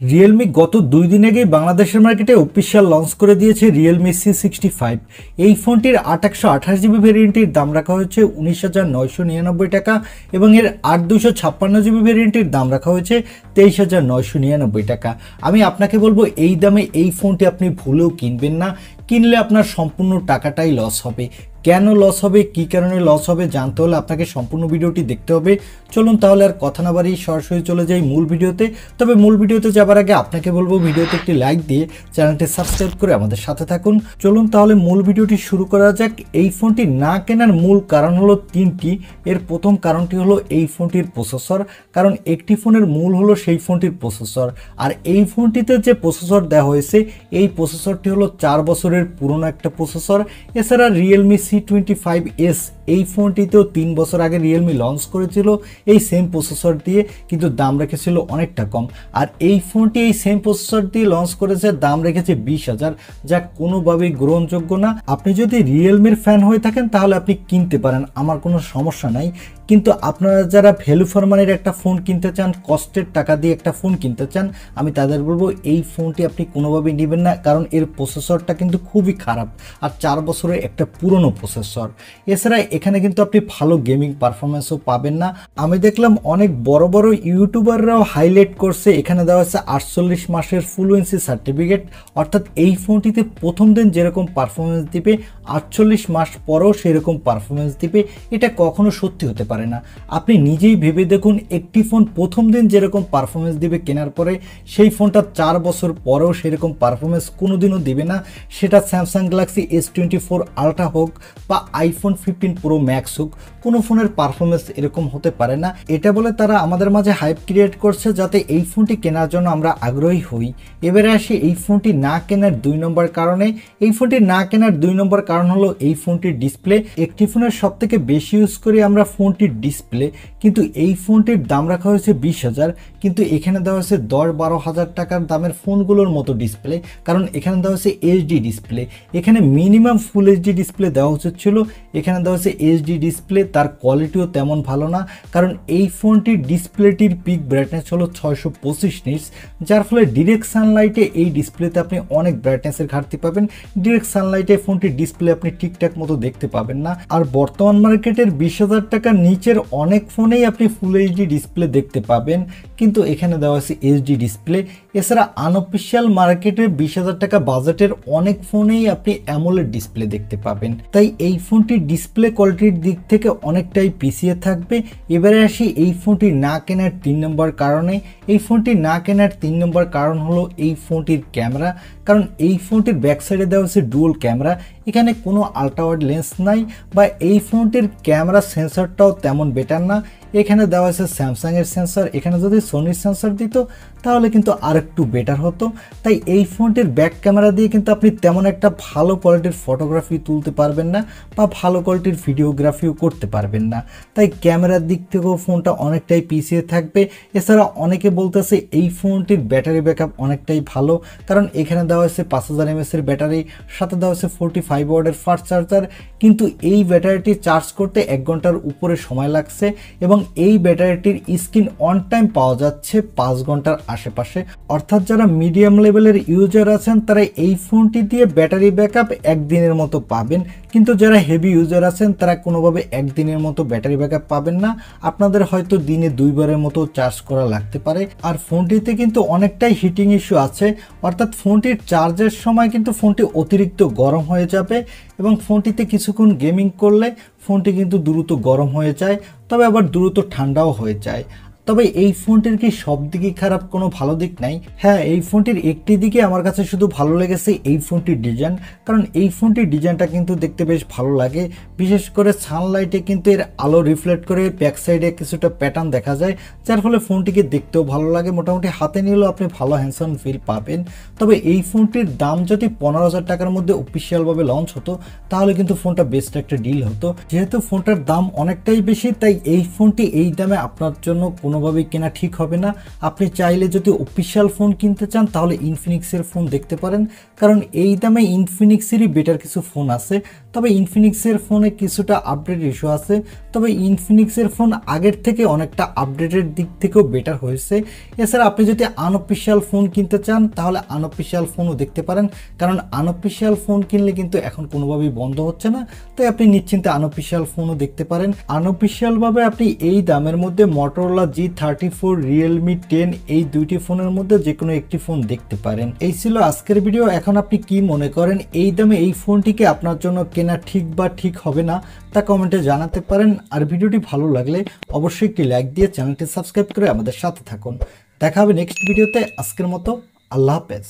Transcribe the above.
Realme গত 2 দিন আগেই বাংলাদেশের মার্কেটে অফিশিয়াল লঞ্চ করে দিয়েছে Realme C65। এই ফোনটির 828GB ভেরিয়েন্টের দাম রাখা হয়েছে 19,999 টাকা এবং এর 8,256GB ভেরিয়েন্টের দাম রাখা হয়েছে 23,999 টাকা। আমি আপনাকে বলবো এই দামে এই ফোনটি আপনি ভুলেও কিনবেন না, কিনলে আপনার সম্পূর্ণ টাকাটাই লস হবে। কেন লস হবে, কি কারণে লস হবে জানতে হলে আপনাকে সম্পূর্ণ ভিডিওটি দেখতে হবে। চলুন তাহলে আর কথা না বাড়িয়ে সরাসরি চলে যাই মূল ভিডিওতে। তবে মূল ভিডিওতে যাবার আগে আপনাকে বলবো ভিডিওতে একটি লাইক দিয়ে চ্যানেলটি সাবস্ক্রাইব করে আমাদের সাথে থাকুন। চলুন তাহলে মূল ভিডিওটি শুরু করা যাক। এই ফোনটি না কেনার মূল কারণ হলো তিনটি। এর প্রথম কারণটি হলো এই ফোনটির প্রসেসর, কারণ একটি ফোনের মূল হলো সেই ফোনটির প্রসেসর। আর এই ফোনটিতে যে প্রসেসর দেওয়া হয়েছে এই প্রসেসরটি হলো 4 বছরের পুরনো একটা প্রসেসর। এছাড়া Realme C65S এই ফোনটিতেও 3 বছর আগে Realme লঞ্চ করেছিল এই সেম প্রসেসর দিয়ে, কিন্তু দাম রেখেছিল অনেকটা কম। আর এই ফোনটি এই সেম প্রসেসর দিয়ে লঞ্চ করেছে, দাম রেখেছে 20,000, যা কোনোভাবেই গ্রহণযোগ্য না। আপনি যদি Realme-র ফ্যান হয়ে থাকেন তাহলে আপনি কিনতে পারেন, আমার কোনো সমস্যা নাই। কিন্তু আপনারা যারা ভ্যালু ফর মানির একটা ফোন কিনতে চান, কষ্টের টাকা দিয়ে একটা ফোন কিনতে চান, আমি তাদের বলবো এই ফোনটি আপনি কোনোভাবেই নেবেন না, কারণ এর প্রসেসরটা কিন্তু খুবই খারাপ আর 4 বছরের একটা পুরনো প্রসেসর। এছাড়া এখানে কিন্তু আপনি ভালো গেমিং পারফরমেন্সও পাবেন না। আমি দেখলাম অনেক বড় বড় ইউটিউবাররাও হাইলাইট করছে, এখানে দেওয়া আছে 48 মাসের ফ্লুয়েন্সি সার্টিফিকেট, অর্থাৎ এই ফোনটিতে প্রথম দিন যেরকম পারফরমেন্স দিবে 48 মাস পরেও সেরকম পারফরমেন্স দিবে। এটা কখনো সত্যি হতে পারে না। আপনি নিজেই ভেবে দেখুন, একটি ফোন প্রথম দিন যেরকম পারফরমেন্স দিবে কেনার পরে, সেই ফোনটা 4 বছর পরেও সেরকম পারফরমেন্স কোনোদিনও দিবে না। সেটা স্যামসাং গ্যালাক্সি S24 আলট্রা হোক বা আইফোন 15 প্রো ম্যাক্স হোক, কোনো ফোনের পারফরমেন্স এরকম হতে পারে না। এটা বলে তারা আমাদের মাঝে হাইপ ক্রিয়েট করছে যাতে এই ফোনটি কেনার জন্য আমরা আগ্রহী হই। এবারে আসি এই ফোনটি না কেনার 2 নম্বর কারণে। এই ফোনটি না কেনার 2 নম্বর কারণ হলো এই ফোনটির ডিসপ্লে। একটি ফোনের সব থেকে বেশি ইউজ করি আমরা ফোনটির ডিসপ্লে, কিন্তু এই ফোনটির দাম রাখা হয়েছে 20,000, কিন্তু এখানে দেওয়া হয়েছে 10-12 হাজার টাকার দামের ফোনগুলোর মতো ডিসপ্লে, কারণ এখানে দেওয়া হয়েছে এইচডি ডিসপ্লে। এখানে মিনিমাম ফুল এইচডি ডিসপ্লে দেওয়া উচিত ছিল, এখানে দেওয়া হয়েছে এইচডি ডিসপ্লে। তার কোয়ালিটিও তেমন ভালো না, কারণ এই ফোনটির ডিসপ্লেটির পিক ব্রাইটনেস হলো 625 নিটস, যার ফলে ডিরেক্ট সানলাইটে এই ডিসপ্লেতে আপনি অনেক ব্রাইটনেসের ঘাটতি পাবেন। ডিরেক্ট সানলাইটে ফোনটির ডিসপ্লে আপনি ঠিকঠাক মতো দেখতে পাবেন না। আর বর্তমান মার্কেটের 20,000 টাকার নিচের অনেক ফোনেই আপনি ফুল এইচডি ডিসপ্লে দেখতে পাবেন, কিন্তু এখানে দেওয়া আছে এইচডি ডিসপ্লে। এছাড়া আনঅফিশিয়াল মার্কেটে 20,000 টাকা বাজেটের অনেক ফোনেই আপনি অ্যামোলেড ডিসপ্লে দেখতে পাবেন। তাই এই ফোনটির ডিসপ্লে কোয়ালিটির দিক থেকে অনেকটাই পিছিয়ে থাকবে। এবারে আসি এই ফোনটি না কেনার 3 নম্বর কারণে। এই ফোনটি না কেনার 3 নম্বর কারণ হলো এই ফোনটির ক্যামেরা, কারণ এই ফোনটির ব্যাক সাইডে দেওয়া হচ্ছে ডুয়াল ক্যামেরা। এখানে কোনো আল্ট্রা ওয়াইড লেন্স নাই, বা এই ফোনটির ক্যামেরা সেন্সরটাও তেমন বেটার না। এখানে দেওয়া আছে স্যামসাংয়ের সেন্সর, এখানে যদি সোনির সেন্সর দিত তাহলে কিন্তু আরেকটু বেটার হতো। তাই এই ফোনটির ব্যাক ক্যামেরা দিয়ে কিন্তু আপনি তেমন একটা ভালো কোয়ালিটির ফটোগ্রাফি তুলতে পারবেন না, বা ভালো কোয়ালিটির ভিডিওগ্রাফিও করতে পারবেন না। তাই ক্যামেরার দিক থেকেও ফোনটা অনেকটাই পিছিয়ে থাকবে। এছাড়া অনেকে বলতেছে এই ফোনটির ব্যাটারি ব্যাকআপ অনেকটাই ভালো, কারণ এখানে দেওয়া হয়েছে 5000 mAh এর ব্যাটারি, সাথে দেওয়া হয়েছে 45 ওয়াটের ফাস্ট চার্জার, কিন্তু এই ব্যাটারিটি চার্জ করতে 1 ঘন্টার উপরে সময় লাগছে এবং এই ব্যাটারিটির স্ক্রিন অন টাইম পাওয়া যাচ্ছে 5 ঘন্টার আশেপাশে। অর্থাৎ যারা মিডিয়াম লেভেলের ইউজার আছেন তারা এই ফোনটি দিয়ে ব্যাটারি ব্যাকআপ 1 দিনের মতো পাবেন, কিন্তু যারা হেভি ইউজার আছেন তারা কোনোভাবে 1 দিনের মতো ব্যাটারি ব্যাকআপ পাবেন না। আপনাদের হয়তো দিনে 2 বারের মতো চার্জ করা লাগতে পারে। আর ফোনটিতে কিন্তু অনেকটাই হিটিং ইস্যু আছে, অর্থাৎ ফোনটির চার্জের সময় কিন্তু ফোনটি অতিরিক্ত গরম হয়ে যাবে এবং ফোনটিতে কিছুক্ষণ গেমিং করলে ফোনটি কিন্তু দ্রুত গরম হয়ে যায়, তবে আবার দ্রুত ঠান্ডাও হয়ে যায়। তবে এই ফোনটির কি সব দিকই খারাপ, কোনো ভালো দিক নাই? হ্যাঁ, এই ফোনটির একটি দিকে আমার কাছে শুধু ভালো লেগেছে এই ফোনটির ডিজাইন, কারণ এই ফোনটির ডিজাইনটা কিন্তু দেখতে বেশ ভালো লাগে। বিশেষ করে সানলাইটে কিন্তু এর আলো রিফ্লেক্ট করে ব্যাক সাইডে কিছুটা প্যাটার্ন দেখা যায়, যার ফলে ফোনটিকে দেখতেও ভালো লাগে। মোটামুটি হাতে নিলেও আপনি ভালো হ্যান্ডসাম ফিল পাবেন। তবে এই ফোনটির দাম যদি 15,000 টাকার মধ্যে অফিসিয়ালভাবে লঞ্চ হতো তাহলে কিন্তু ফোনটা বেস্ট একটা ডিল হতো। যেহেতু ফোনটার দাম অনেকটাই বেশি, তাই এই ফোনটি এই দামে আপনার জন্য কোনোভাবেই কেনা ঠিক হবে না। আপনি চাইলে যদি অফিশিয়াল ফোন কিনতে চান তাহলে ইনফিনিক্সের ফোন দেখতে পারেন, কারণ এই দামে ইনফিনিক্সেরই বেটার কিছু ফোন আছে তবে ইনফিনিক্সের ফোনে কিছুটা আপডেট ইস্যু আছে, তবে ইনফিনিক্সের ফোন আগের থেকে অনেকটা আপডেটের দিক থেকেও বেটার হয়েছে। এছাড়া আপনি যদি আনঅফিশিয়াল ফোন কিনতে চান তাহলে আনঅফিশিয়াল ফোনও দেখতে পারেন, কারণ আনঅফিশিয়াল ফোন কিনলে কিন্তু এখন কোনোভাবেই বন্ধ হচ্ছে না, তাই আপনি নিশ্চিন্তে আনঅফিশিয়াল ফোনও দেখতে পারেন। আনঅফিশিয়ালভাবে আপনি এই দামের মধ্যে Motorola G34, Realme 10 এই দুইটি ফোনের মধ্যে যে কোনো একটি ফোন দেখতে পারেন। এই ছিল আজকের ভিডিও। এখন আপনি কি মনে করেন এই দামে এই ফোনটিকে আপনার জন্য কেনা ঠিক বা ঠিক হবে না তা কমেন্টে জানাতে পারেন। আর ভিডিওটি ভালো লাগলে অবশ্যই একটি লাইক দিয়ে চ্যানেলটি সাবস্ক্রাইব করে আমাদের সাথে থাকুন। দেখা হবে নেক্সট ভিডিওতে। আজকের মতো আল্লাহ হাফেজ।